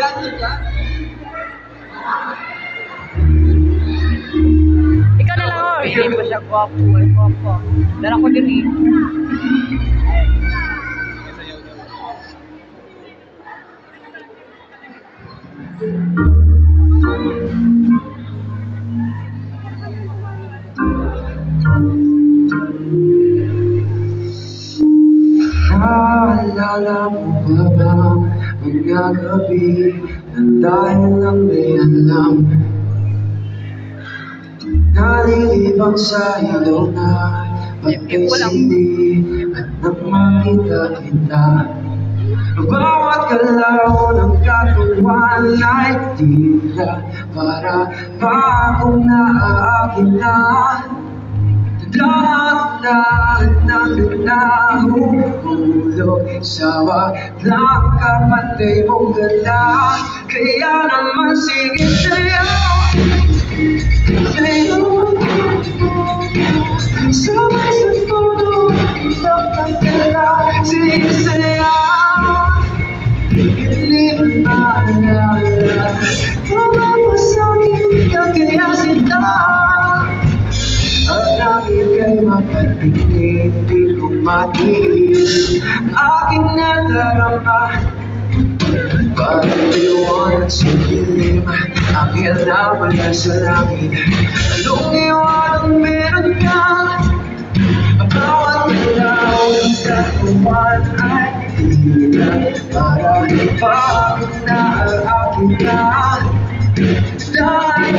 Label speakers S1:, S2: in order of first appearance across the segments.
S1: Ganyan ka?
S2: Ikaw na lang, oh. Hindi ba siya gwapo? Ay, gwapo. Dala ko din eh.
S1: Naalala mo ba ba mga gabi na tayo lang may alam? Nalilibang sa ilaw na pagkisindi at nang makita kita. Bawat galaw ng katawan ay tila para bagong naaakin na. Lahat ng nahulog sa walang kapatay mong ganda. Kaya naman sige sa'yo, sa'yo, sabay sa todo ng pagkala. Sige sa'yo, hindi ba maalala mapapasakit ka kaya sila. Ang langit kay mapatinig, di kumatiis aking nadarama. Parang liwanag sa dilim, aking nawala sa langit. Anong iwanang meron ka? Bawat ilaw ng katawan ay tila para ipagod na ang aking na. Dahil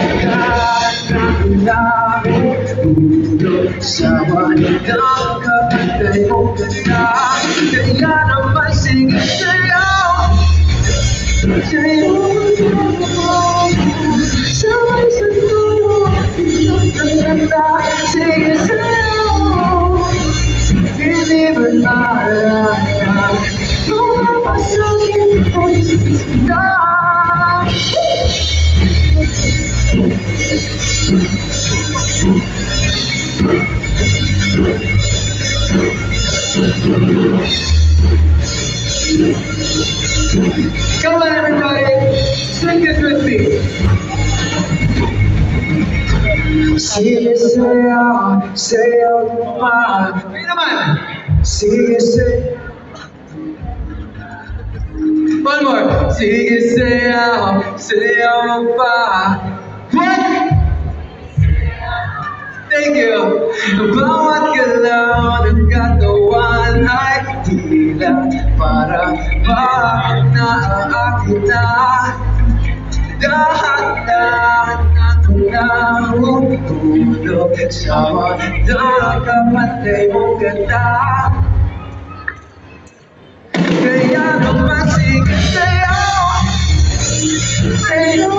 S1: nahulog sa walang kapatay mong ganda. Kaya naman sige sa'yo, sa'yo, sabay sa tulo ng ganda. Sige sa'yo, hindi ba naalala mapapasakit ang ganda. Come on, everybody, sing this with me. Sige sa'yo, sa'yo naman. Hey naman. Sige sa'yo. One more. Sige sa'yo, sa'yo pa. What? Thank you. Bawat galaw ng katawan ay tila para bakit naaakin na. Dahan-dahan na nahulog sa walang kapatay mong ganda. Kaya naman sige sa'yo, sa'yo,